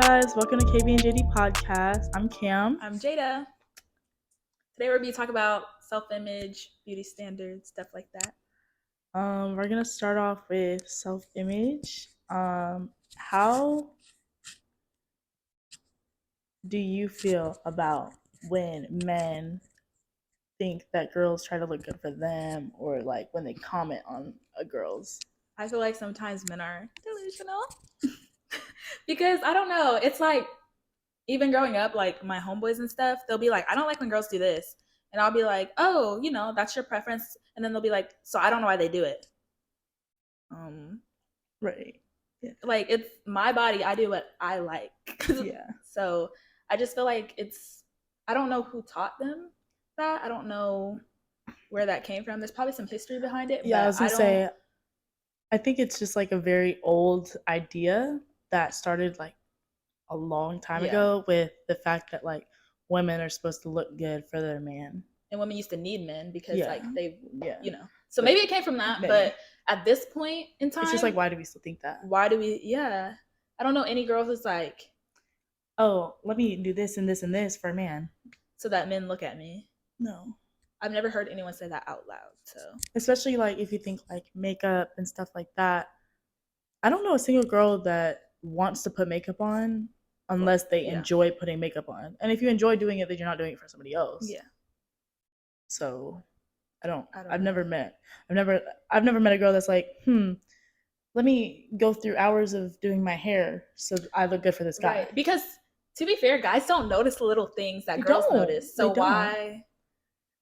guys, welcome to KB and JD podcast. I'm Cam. I'm Jada. Today we're going to talk about self-image, beauty standards, stuff like that. We're gonna start off with self-image. How do you feel about when men think that girls try to look good for them, or like when they comment on a girl's? I feel like sometimes men are delusional because I don't know. It's like even growing up, like my homeboys and stuff, they'll be like, I don't like when girls do this. And I'll be like, oh, that's your preference. And then they'll be like, so I don't know why they do it. Right. Yeah. Like, it's my body. I do what I like. Yeah. So I just feel like I don't know who taught them that. I don't know where that came from. There's probably some history behind it. Yeah, but I was gonna say, I think it's just like a very old idea that started like a long time ago with the fact that like women are supposed to look good for their man. And women used to need men because like they, So But maybe it came from that. maybe. But at this point in time, It's just like, why do we still think that? Why do we? Yeah, I don't know any girl who's like, oh, let me do this and this and this for a man, so that men look at me. No, I've never heard anyone say that out loud. So especially like if you think like makeup and stuff like that. I don't know a single girl that wants to put makeup on unless they enjoy putting makeup on. And if you enjoy doing it, then you're not doing it for somebody else. Yeah. So I've never met a girl that's like, let me go through hours of doing my hair so I look good for this guy. Right. Because to be fair, guys don't notice the little things that girls notice. So why?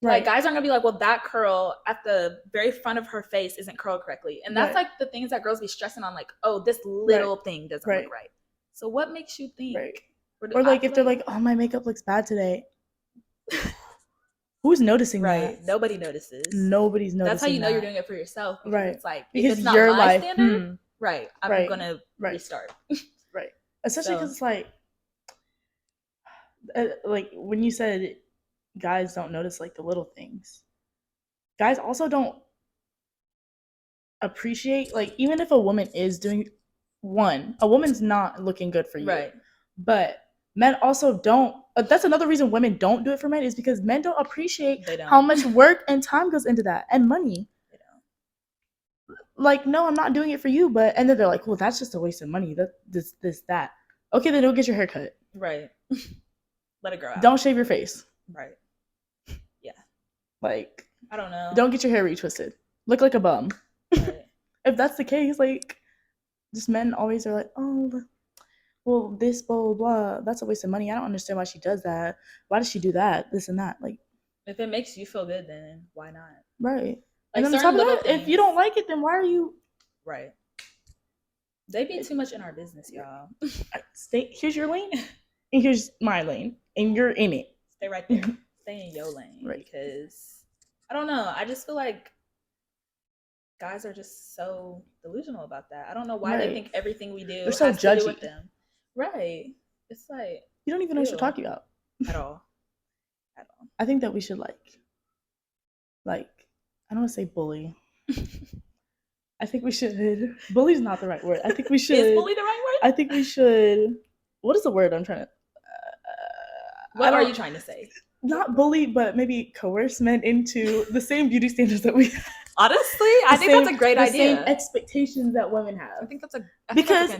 Right. Like, guys aren't gonna be like, well, that curl at the very front of her face isn't curled correctly. And that's like the things that girls be stressing on, like, oh, this little thing doesn't look right. So what makes you think? Right. Or like if they're like, oh, my makeup looks bad today. Who's noticing that? Right. Nobody notices. Nobody's noticing. That's how you know you're doing it for yourself. Right. It's like, because if it's not your my life, standard, right, I'm gonna restart. Right. Especially because it's like when you said guys don't notice like the little things. Guys also don't appreciate, like, even if a woman is doing a woman's not looking good for you. Right. But men also don't. That's another reason women don't do it for men, is because men don't appreciate how much work and time goes into that, and money. They don't. Like, no, I'm not doing it for you, and then they're like, well, that's just a waste of money. That. Okay, then don't get your hair cut. Right. Let it grow out. Don't shave your face. Right. Yeah. Like, I don't know. Don't get your hair retwisted. Look like a bum. Right. If that's the case, like, just men always are like, oh, well, this, blah, blah, blah, that's a waste of money. I don't understand why she does that. Why does she do that? This and that. Like, if it makes you feel good, then why not? Right. Like, and on top of that, if you don't like it, then why are you? Right. They be too much in our business, y'all. Here's your lane, and here's my lane, and you're in it. Stay right there. Stay in your lane. Right. Because, I don't know, I just feel like guys are just so delusional about that. I don't know why they think everything we do has to do with them. Right. It's like, you don't even know what you're talking about. At all. I think that we should like I don't want to say bully. I think we should. Bully's not the right word. I think we should. Is bully the right word? I think we should. What is the word I'm trying to? What are you trying to say? Not bully, but maybe coerce men into the same beauty standards that we have. Honestly, I think that's a great idea. The same expectations that women have. I think that's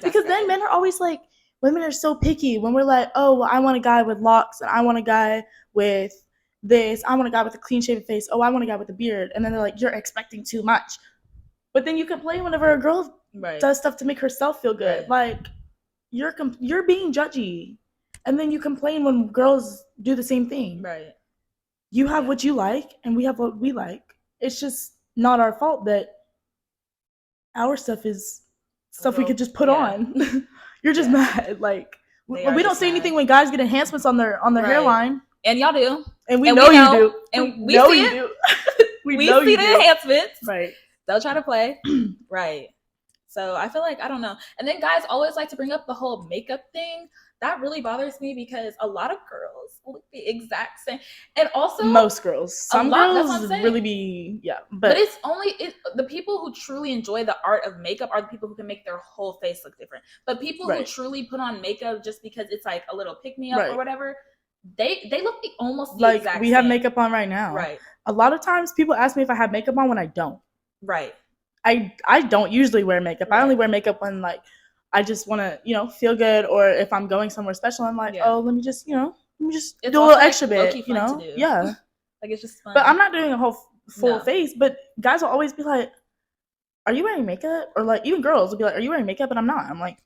because then men are always like, women are so picky when we're like, oh, well, I want a guy with locks, and I want a guy with this. I want a guy with a clean shaven face. Oh, I want a guy with a beard. And then they're like, you're expecting too much. But then you complain whenever a girl does stuff to make herself feel good. Right. Like, you're being judgy. And then you complain when girls do the same thing. Right. You have what you like, and we have what we like. It's just not our fault that our stuff is stuff we could just put on. You're just mad. Like, we don't say anything when guys get enhancements on their hairline. And y'all do. And we know you do. And we see it. We see the enhancements. Right. They'll try to play. Right. So I feel like, I don't know. And then guys always like to bring up the whole makeup thing. that really bothers me because a lot of girls look the exact same, and also most girls. Some girls really be but it's only the people who truly enjoy the art of makeup are the people who can make their whole face look different. But people who truly put on makeup just because it's like a little pick me up or whatever, they look almost the exact we same. Have makeup on right now. Right. A lot of times people ask me if I have makeup on when I don't. Right. I don't usually wear makeup. Right. I only wear makeup when like I just want to, feel good, or if I'm going somewhere special, I'm like, oh, let me just, do a little extra bit, Yeah. Like it's just fun. But I'm not doing a whole full face, but guys will always be like, are you wearing makeup? Or like even girls will be like, are you wearing makeup? And I'm not. I'm like,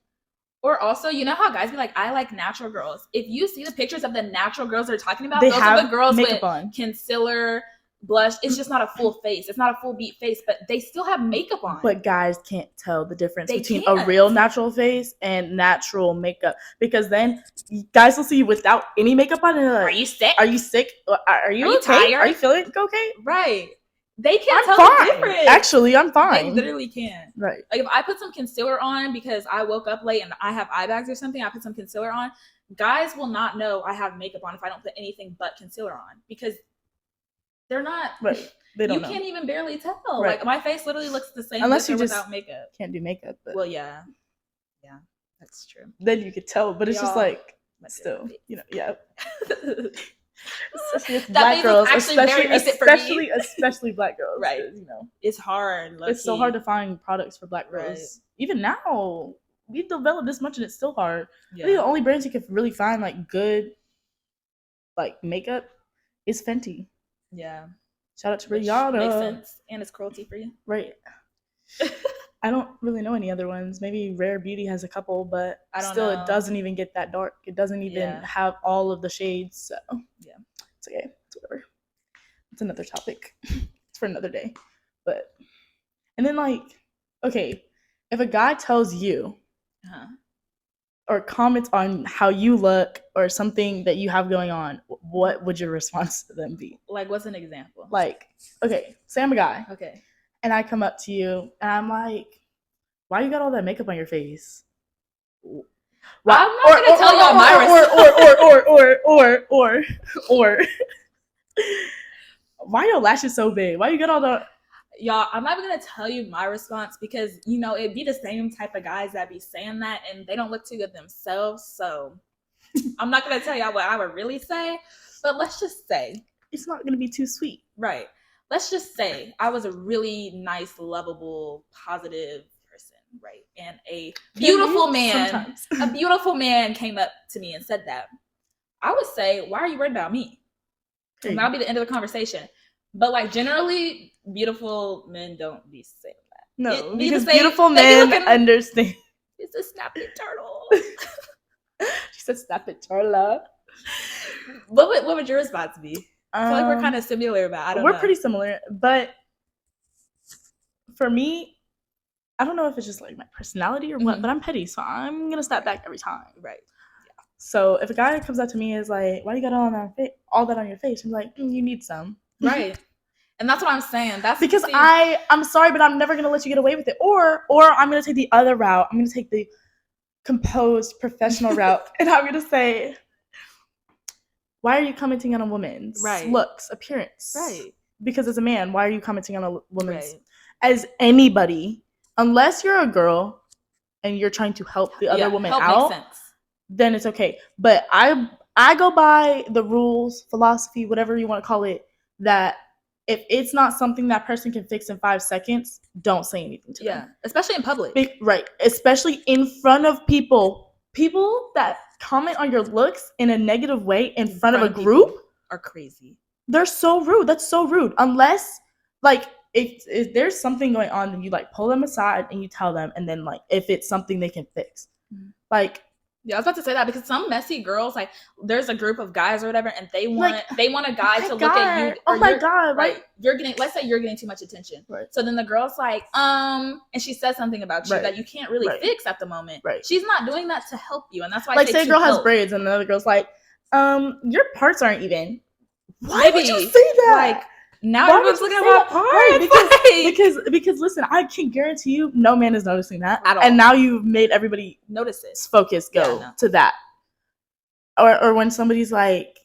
or also, you know how guys be like, I like natural girls. If you see the pictures of the natural girls they're talking about, those are the girls with concealer, blush. It's just not a full face. It's not a full beat face, but they still have makeup on. But guys can't tell the difference between a real natural face and natural makeup, because then guys will see you without any makeup on and they're like, are you sick? Are you sick? Are you okay? Tired? Are you feeling okay? Right. They can't tell the difference. Actually, I'm fine. They literally can. Right. Like if I put some concealer on because I woke up late and I have eye bags or something, I put some concealer on. Guys will not know I have makeup on if I don't put anything but concealer on, because they're not. Right. They don't you know. Can't even barely tell. Right. Like my face literally looks the same unless you just without makeup. Can't do makeup. But well, yeah, that's true. Then you could tell, but it's just like still, yeah. Especially black girls, especially black girls, right? It's hard. It's so hard to find products for black girls. Right. Even now, we've developed this much, and it's still hard. Yeah. I think the only brands you can really find like good, like makeup, is Fenty. Yeah. Shout out to Rihanna. Makes sense, and it's cruelty free. Right. I don't really know any other ones. Maybe Rare Beauty has a couple, but it doesn't even get that dark. It doesn't even have all of the shades. So yeah, it's okay. It's whatever. It's another topic. It's for another day. But and then okay, if a guy tells you or comments on how you look or something that you have going on, what would your response to them be? Like, what's an example? Like, okay, say I'm a guy. Okay. And I come up to you and I'm like, why you got all that makeup on your face? I'm not gonna tell y'all my response. Or why your lashes so big? Why you got all the y'all? I'm not even gonna tell you my response because it'd be the same type of guys that be saying that and they don't look too good themselves. So I'm not gonna tell y'all what I would really say, but let's just say it's not gonna be too sweet, right? Let's just say I was a really nice, lovable, positive person, right? And a beautiful man came up to me and said that. I would say, why are you worried about me? And that'll be the end of the conversation. But generally, beautiful men don't be saying that. No, because beautiful men understand. It's a snappy turtle. She said snappy turtle. What would your response be? I feel like we're kind of similar, but I don't know. We're pretty similar, but for me, I don't know if it's just like my personality or what, but I'm petty, so I'm gonna snap back every time. Right. Yeah. So if a guy comes up to me and is like, "Why you got all that on your face?" I'm like, "You need some." Right. And that's what I'm saying. That's because I'm sorry, but I'm never gonna let you get away with it. Or I'm gonna take the other route. I'm gonna take the composed, professional route, and I'm gonna say, why are you commenting on a woman's looks, appearance? Right. Because as a man, why are you commenting on a woman's? As anybody, unless you're a girl and you're trying to help the other woman out, then it's okay. But I go by the rules, philosophy, whatever you want to call it, that if it's not something that person can fix in 5 seconds, don't say anything to them. Yeah, especially in public. Right. Especially in front of people. People that comment on your looks in a negative way in front of a group are crazy. They're so rude. That's so rude. Unless if there's something going on, then you pull them aside and you tell them, and then if it's something they can fix. Yeah, I was about to say that because some messy girls, there's a group of guys or whatever, and they want a guy to look at you. Oh my god! Right? Let's say you're getting too much attention. Right. So then the girl's and she says something about you that you can't really fix at the moment. Right. She's not doing that to help you, and that's why. Say a girl has braids, and another girl's your parts aren't even. Why would you say that? Now everyone's looking at my parts. Because listen, I can guarantee you no man is noticing that at all. And now you've made everybody notice it. Focus go to that. or when somebody's like,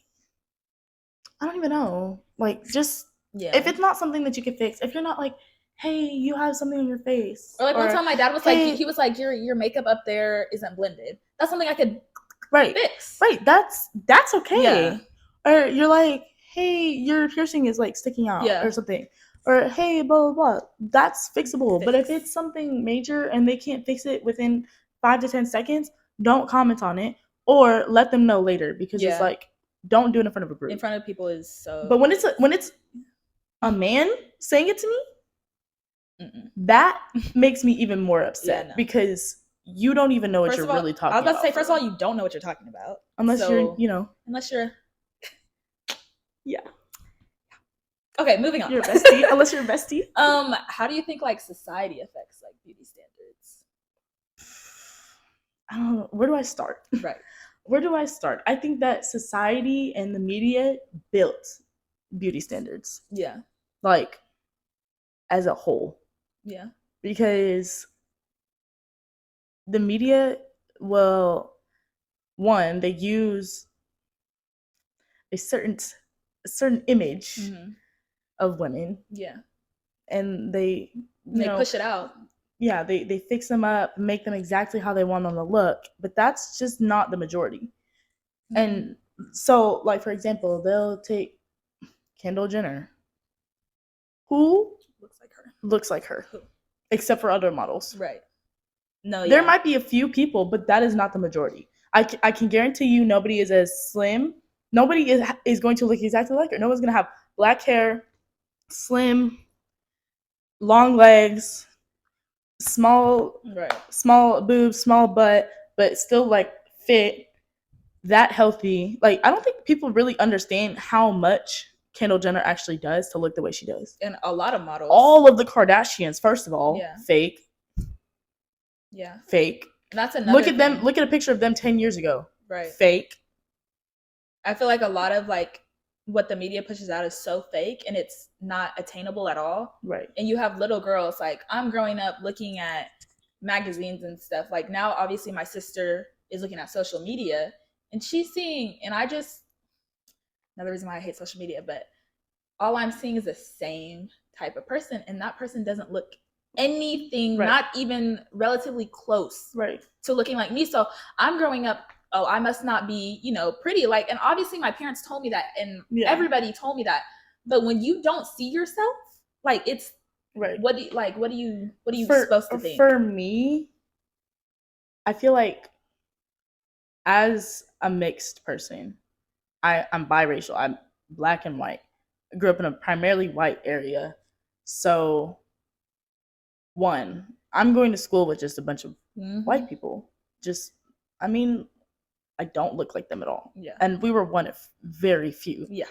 I don't even know, like, just if it's not something that you can fix, if you're not like, hey, you have something on your face, or like one time my dad was like, he was like, your makeup up there isn't blended. That's something I could fix. Right, that's okay. Yeah. Or you're like, hey, your piercing is like sticking out, or something, or hey, blah blah blah. That's fixable. But if it's something major and they can't fix it within 5 to 10 seconds, don't comment on it, or let them know later, because it's like, don't do it in front of a group. In front of people is so. But when it's a man saying it to me, that makes me even more upset, because you don't even know what you're really talking about. I was about to say, first of all, you don't know what you're talking about. Unless you're, Unless you're. Yeah. Okay, moving on. You're a bestie. Unless you're a bestie. How do you think like society affects like beauty standards? I don't know. Where do I start? Right. Where do I start? I think that society and the media built beauty standards. Yeah. Like, as a whole. Yeah. Because the media will, one, they use a certain image of women. Yeah. And they push it out. Yeah, they fix them up, make them exactly how they want them to look, but that's just not the majority. And so, like, for example, they'll take Kendall Jenner, who looks like her, except for other models. Right. No, there might be a few people, but that is not the majority. I can guarantee you, nobody is as slim. Nobody is going to look exactly like her. No one's going to have black hair, slim, long legs, small boobs, small butt, but still like fit, that healthy. Like, I don't think people really understand how much Kendall Jenner actually does to look the way she does. And a lot of models. All of the Kardashians, first of all, fake. Yeah. Fake. That's another Look at them. Look at a picture of them 10 years ago. Right. Fake. I feel like a lot of like what the media pushes out is so fake and it's not attainable at all. Right. And you have little girls, like, I'm growing up looking at magazines and stuff. Like, now obviously my sister is looking at social media and she's seeing, and I just, another reason why I hate social media, but all I'm seeing is the same type of person, and that person doesn't look anything, not even relatively close to looking like me. So I'm growing up, oh, I must not be, pretty. Like, and obviously my parents told me that, and everybody told me that. But when you don't see yourself, like, it's what do you supposed to think? For me, I feel like as a mixed person, I'm biracial. I'm black and white. I grew up in a primarily white area. So, one, I'm going to school with just a bunch of white people. I don't look like them at all. Yeah. And we were one of very few. Yeah.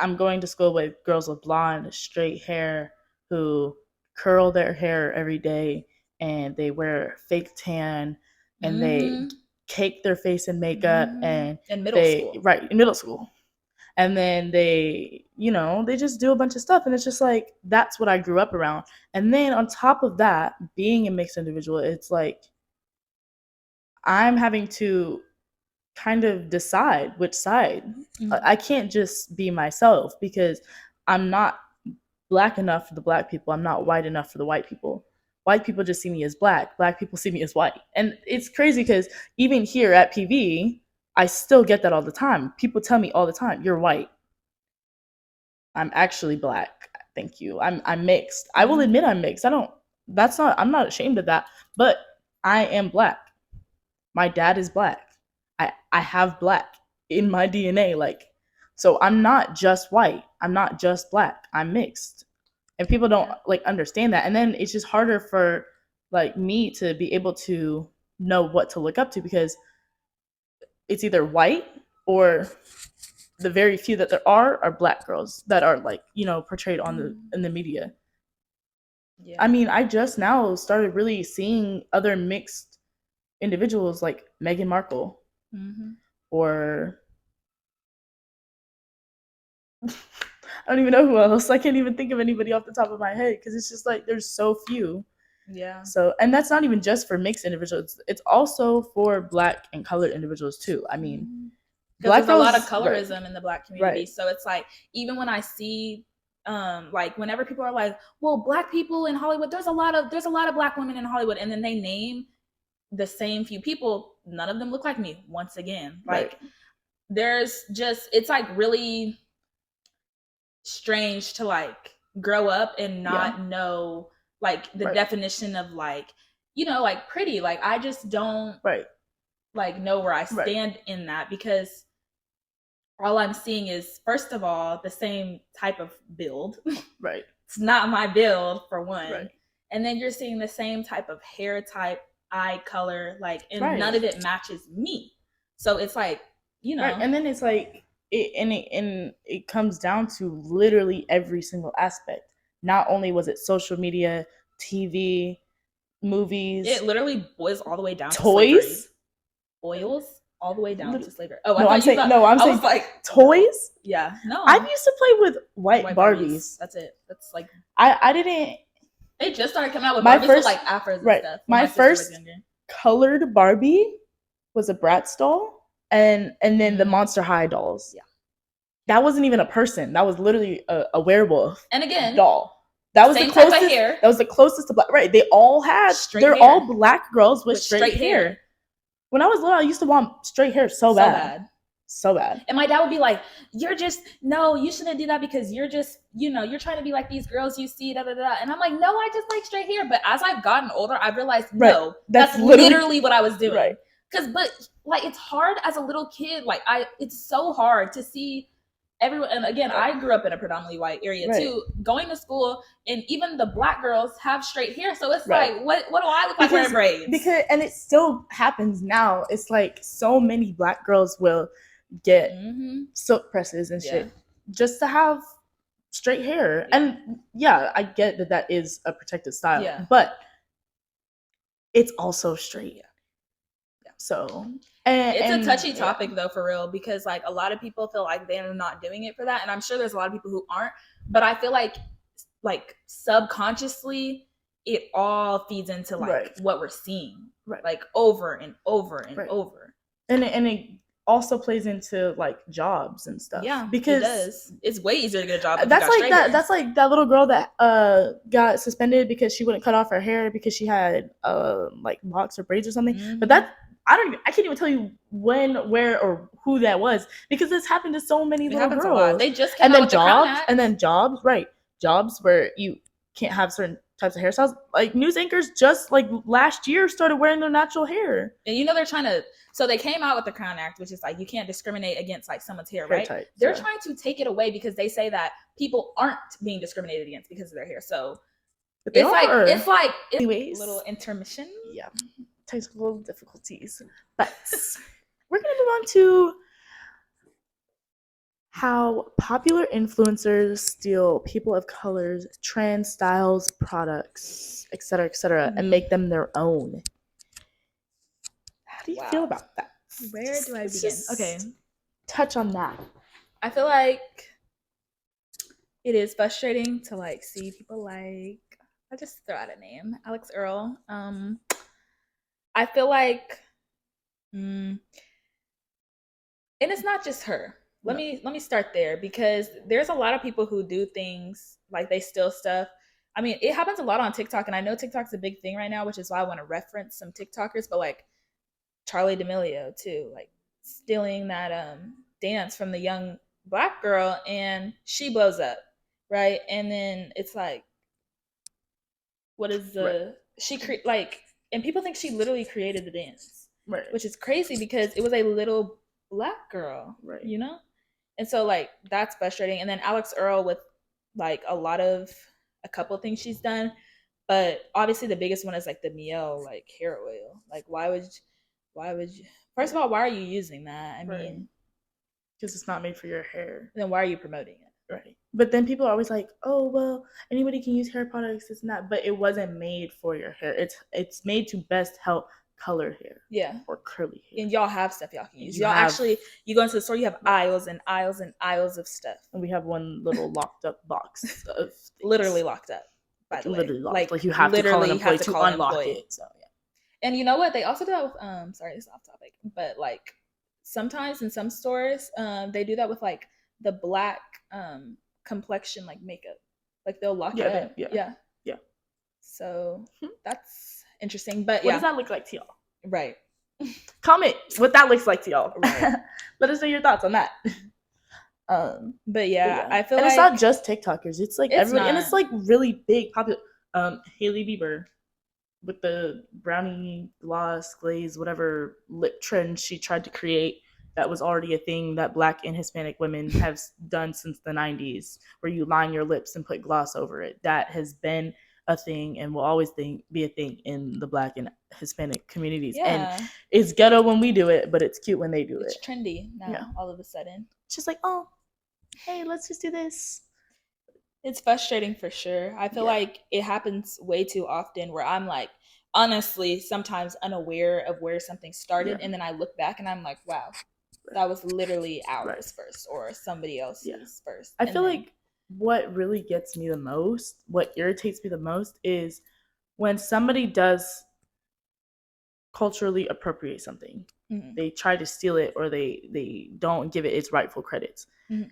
I'm going to school with girls with blonde, straight hair who curl their hair every day, and they wear fake tan, and they cake their face in makeup, and in middle school. Right, in middle school. And then they just do a bunch of stuff, and it's just like, that's what I grew up around. And then on top of that, being a mixed individual, it's like I'm having to kind of decide which side. I can't just be myself, because I'm not black enough for the black people. I'm not white enough for the white people. White people just see me as black. Black people see me as white. And it's crazy because even here at PV, I still get that all the time. People tell me all the time, you're white. I'm actually black. Thank you. I'm mixed. I will admit I'm mixed. I'm not ashamed of that, but I am black. My dad is black. I have black in my DNA. Like, so I'm not just white. I'm not just black. I'm mixed. And people don't understand that. And then it's just harder for like me to be able to know what to look up to, because it's either white or the very few that there are black girls that are like, portrayed on in the media. Yeah. I mean, I just now started really seeing other mixed individuals like Meghan Markle or I don't even know who else. I can't even think of anybody off the top of my head, because it's just like there's so few. Yeah. So, and that's not even just for mixed individuals. It's also for black and colored individuals too. I mean, Because there's a lot of colorism in the Black community. So it's like, even when I see like whenever people are like, well, Black people in Hollywood, there's a lot of Black women in Hollywood, and then they name the same few people, none of them look like me. Once again, like there's just, it's like really strange to like grow up and not know like the definition of like, you know, like pretty. Like I just don't like know where I stand in that, because all I'm seeing is, first of all, the same type of build. It's not my build, for one. And then you're seeing the same type of hair type, eye color, like, and none of it matches me. So it's like, you know. And then it's like, it comes down to literally every single aspect. Not only was it social media, TV, movies. It literally boils all the way down to toys. Boils all the way down to slavery. Oh, no, I'm saying like toys. Yeah, no. I used to play with white Barbies. That's it. That's like I didn't. They just started coming out with Barbies with like afros and stuff. My first colored Barbie was a Bratz doll, and then the Monster High dolls. Yeah, that wasn't even a person. That was literally a werewolf. And again, doll. That was same the closest. Type of hair. That was the closest to black. Right? They all had. They're all Black girls with straight hair. When I was little, I used to want straight hair so bad. And my dad would be like, you shouldn't do that because you're just, you're trying to be like these girls you see, da da da. And I'm like, no, I just like straight hair. But as I've gotten older, I've realized, no, that's literally what I was doing. But like, it's hard as a little kid. Like it's so hard to see everyone. And again, I grew up in a predominantly white area too, going to school, and even the Black girls have straight hair. So it's like, what do I look like wearing braids? And it still happens now. It's like so many Black girls will get silk presses and shit just to have straight hair. And I get that is a protected style, but it's also straight. So it's a touchy topic though, for real, because like a lot of people feel like they're not doing it for that, and I'm sure there's a lot of people who aren't, but I feel like subconsciously it all feeds into like what we're seeing like over and over and over, and it also plays into like jobs and stuff. Because it does. It's way easier to get a job. That's like that little girl that got suspended because she wouldn't cut off her hair because she had like locks or braids or something. But I can't even tell you when, where, or who that was, because this happened to so many little girls. A lot. They just came out with the Crown Act. And then jobs where you can't have certain types of hairstyles. Like news anchors just like last year started wearing their natural hair. And they're trying to. So they came out with the Crown Act, which is like you can't discriminate against like someone's hair, right? Types, they're trying to take it away because they say that people aren't being discriminated against because of their hair. So it's like anyways, a little intermission. Yeah. Technical difficulties, but we're gonna move on to how popular influencers steal people of color's trend styles, products, etc., and make them their own. How do you feel about that? Where do I begin? Okay, touch on that. I feel like it is frustrating to like see people like, I'll just throw out a name, Alex Earl. I feel like, and it's not just her. Let me start there, because there's a lot of people who do things like they steal stuff. I mean, it happens a lot on TikTok, and I know TikTok's a big thing right now, which is why I want to reference some TikTokers. But like Charli D'Amelio too, like stealing that dance from the young Black girl, and she blows up, right? And then it's like, what is and people think she literally created the dance, which is crazy because it was a little Black girl, And so like that's frustrating. And then Alex Earl with like a couple things she's done, but obviously the biggest one is like the Miel like hair oil. Like why would you? First of all, why are you using that? I mean, because it's not made for your hair. Then why are you promoting it? Right. But then people are always like, oh, well, anybody can use hair products. It's not, but it wasn't made for your hair. It's made to best help colored hair. Yeah. Or curly hair. And y'all have stuff y'all can use. You go into the store, you have aisles and aisles and aisles of stuff. And we have one little locked up box of things. Literally locked up, by the way. Literally locked. Like you have to call an employee to unlock it. So yeah. And you know what? They also do that with sorry, this is off topic, but like sometimes in some stores, they do that with like the black complexion like makeup. Like they'll lock it up. Yeah. So that's interesting. But what does that look like to y'all? Right. Comment what that looks like to y'all. Right. Let us know your thoughts on that. But yeah, I feel and like it's not just TikTokers. It's like everybody, and it's like really big, popular. Hailey Bieber with the brownie gloss glaze, whatever lip trend she tried to create. That was already a thing that Black and Hispanic women have done since the 90s, where you line your lips and put gloss over it. That has been a thing and will always be a thing in the Black and Hispanic communities. Yeah. And it's ghetto when we do it, but it's cute when they do it. It's trendy now, all of a sudden. It's just like, oh, hey, let's just do this. It's frustrating for sure. I feel like it happens way too often where I'm like, honestly, sometimes unaware of where something started. And then I look back and I'm like, wow, that was literally ours first or somebody else's first. I feel like what really gets me the most, what irritates me the most, is when somebody does culturally appropriate something. Mm-hmm. They try to steal it, or they don't give it its rightful credits. Mm-hmm.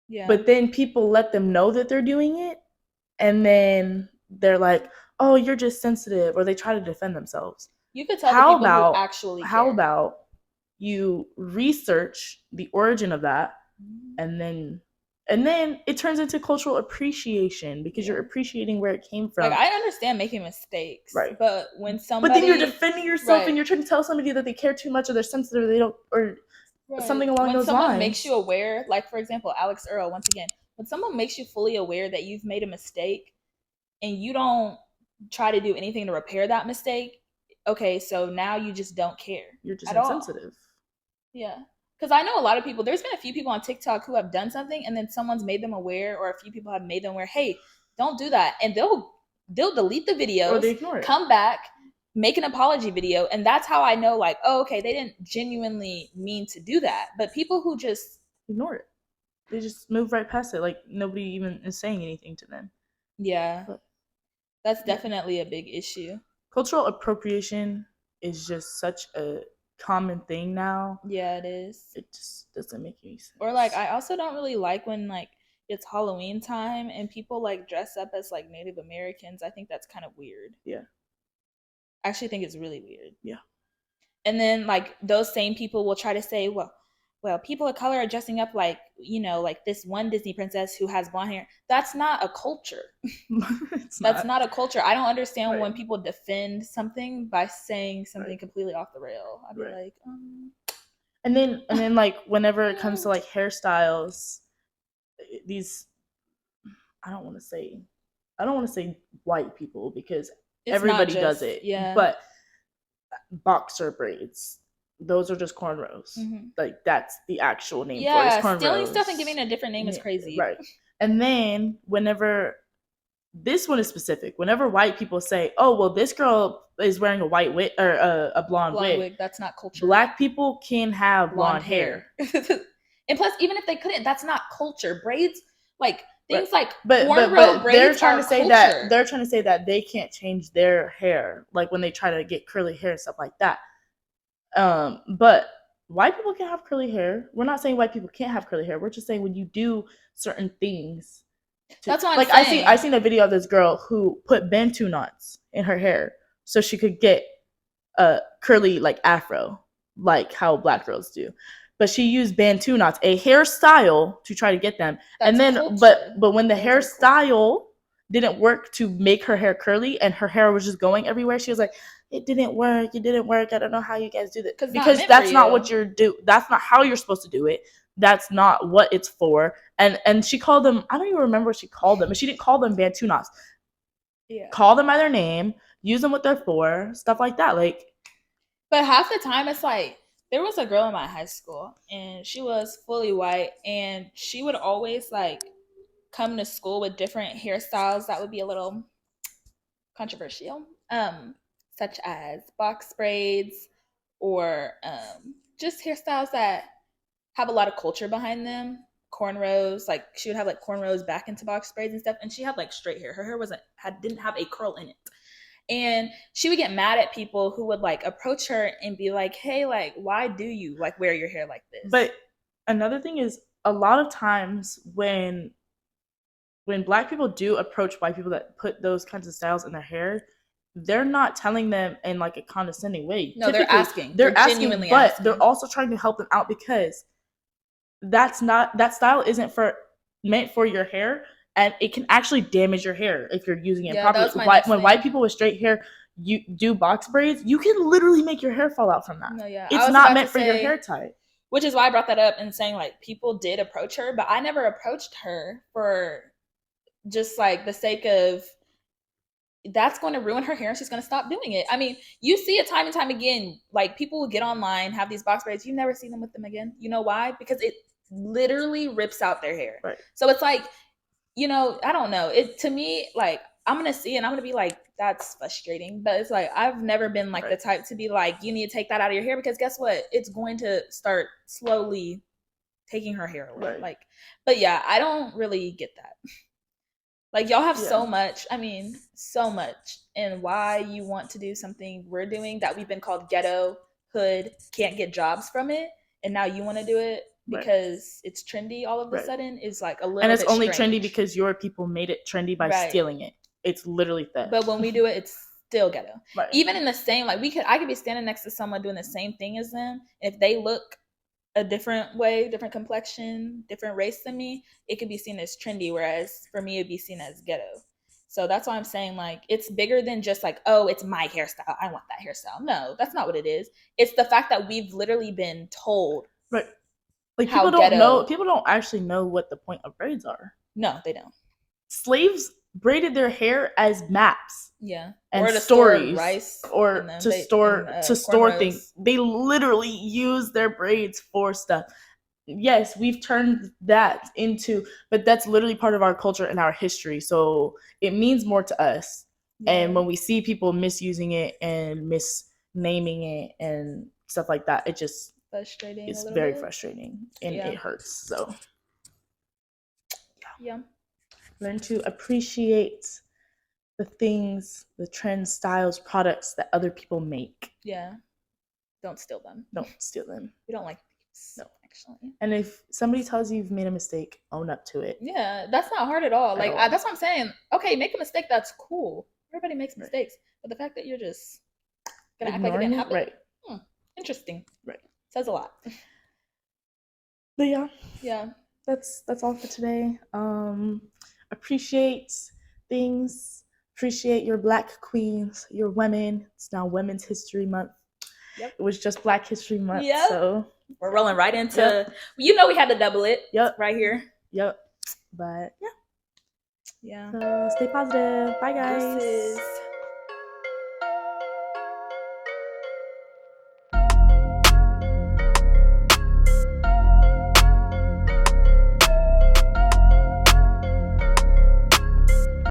Yeah. But then people let them know that they're doing it, and then they're like, oh, you're just sensitive, or they try to defend themselves. You could tell the people who actually care. How about you research the origin of that, and then it turns into cultural appreciation, because you're appreciating where it came from. Like, I understand making mistakes, right? But when somebody, but then you're defending yourself, and you're trying to tell somebody that they care too much, or they're sensitive, or they don't, or something along those lines. When someone makes you aware, like for example, Alex Earl, once again, when someone makes you fully aware that you've made a mistake, and you don't try to do anything to repair that mistake, okay, so now you just don't care. You're just insensitive. Yeah. Because I know a lot of people, there's been a few people on TikTok who have done something, and then someone's made them aware, or a few people have made them aware, hey, don't do that. And they'll delete the videos, or they ignore it, come back, make an apology video. And that's how I know, like, oh, okay, they didn't genuinely mean to do that. But people who just ignore it, they just move right past it. Like nobody even is saying anything to them. Yeah. But that's definitely a big issue. Cultural appropriation is just such a common thing now. Yeah, it is. It just doesn't make any sense. Or like, I also don't really like when like it's Halloween time and people like dress up as like Native Americans. I think that's kind of weird. Yeah. I actually think it's really weird. Yeah. And then like those same people will try to say, well, people of color are dressing up like, you know, like this one Disney princess who has blonde hair. That's not a culture. That's not a culture. I don't understand when people defend something by saying something completely off the rail. I'd be like, And then like whenever it comes to like hairstyles, these I don't want to say white people, because everybody does it. Yeah. But boxer braids, those are just cornrows. Mm-hmm. Like that's the actual name for it. It's cornrows. Stealing stuff and giving it a different name is crazy. Right. And then whenever this one is specific, whenever white people say, oh, well, this girl is wearing a white wig or a blonde wig. That's not culture. Black people can have blonde hair. And plus, even if they couldn't, that's not culture. Braids, like things like but braids, they're trying to say that they're trying to say that they can't change their hair, like when they try to get curly hair and stuff like that. But white people can have curly hair. We're not saying white people can't have curly hair. We're just saying when you do certain things. That's what I'm saying. I seen a video of this girl who put Bantu knots in her hair so she could get a curly like afro, like how black girls do. But she used Bantu knots, a hairstyle, to try to get them. That's and then culture. But when the hairstyle didn't work to make her hair curly and her hair was just going everywhere, she was like, it didn't work. I don't know how you guys do that. Because that's not what you're that's not how you're supposed to do it. That's not what it's for. And she called them, I don't even remember what she called them, but she didn't call them Bantu knots. Yeah. Call them by their name, use them what they're for, stuff like that. Like, but half the time it's like, there was a girl in my high school and she was fully white, and she would always like come to school with different hairstyles that would be a little controversial, such as box braids or just hairstyles that have a lot of culture behind them. Cornrows, like she would have like cornrows back into box braids and stuff, and she had like straight hair. Her hair didn't have a curl in it. And she would get mad at people who would like approach her and be like, hey, like, why do you like wear your hair like this? But another thing is, a lot of times when Black people do approach white people that put those kinds of styles in their hair, they're not telling them in like a condescending way. No, they're asking. They're asking, but they're also trying to help them out, because that style isn't meant for your hair, and it can actually damage your hair if you're using it properly. When white people with straight hair you do box braids, you can literally make your hair fall out from that. No, yeah. It's not meant for your hair type. Which is why I brought that up and saying like people did approach her, but I never approached her for just like the sake of that's going to ruin her hair and she's going to stop doing it. I mean, you see it time and time again. Like people will get online, have these box braids, you never see them with them again. You know why? Because it literally rips out their hair. Right. So it's like, you know, I don't know. It to me, like I'm going to see it and I'm going to be like, that's frustrating. But it's like, I've never been like the type to be like, you need to take that out of your hair, because guess what? It's going to start slowly taking her hair away. Right. Like, but yeah, I don't really get that. Like y'all have so much, I mean, so much, and why you want to do something we're doing that we've been called ghetto, hood, can't get jobs from it, and now you want to do it because it's trendy all of a sudden is like a little bit and it's bit only strange. Trendy because your people made it trendy by stealing it. It's literally theft. But when we do it, it's still ghetto. Right. Even in the same, like I could be standing next to someone doing the same thing as them. If they look a different way, different complexion, different race than me, it could be seen as trendy, whereas for me it'd be seen as ghetto. So that's why I'm saying like it's bigger than just like, oh, it's my hairstyle, I want that hairstyle. No, that's not what it is. It's the fact that we've literally been told like people don't actually know what the point of braids are. No, they don't. Slaves braided their hair as maps. Yeah. And or to stories, store rice, or to store things. They literally use their braids for stuff. Yes, we've turned that into, but that's literally part of our culture and our history. So it means more to us. Yeah. And when we see people misusing it and misnaming it and stuff like that, it just frustrating. It's very frustrating, and it hurts. So yeah, learn to appreciate the things, the trends, styles, products that other people make. Yeah. Don't steal them. Don't steal them. We don't like thieves. No, actually. And if somebody tells you you've made a mistake, own up to it. Yeah, that's not hard at all. Like that's what I'm saying. Okay, make a mistake. That's cool. Everybody makes mistakes, but the fact that you're just gonna act like it didn't happen, right? Interesting. Right. Says a lot. But yeah. That's all for today. Appreciate things. Appreciate your Black queens, your women. It's now Women's History Month. Yep. It was just Black History Month. Yep. So we're rolling right into. You know, we had to double it. Yep. Right here. Yep. But yeah. So stay positive. Bye, guys.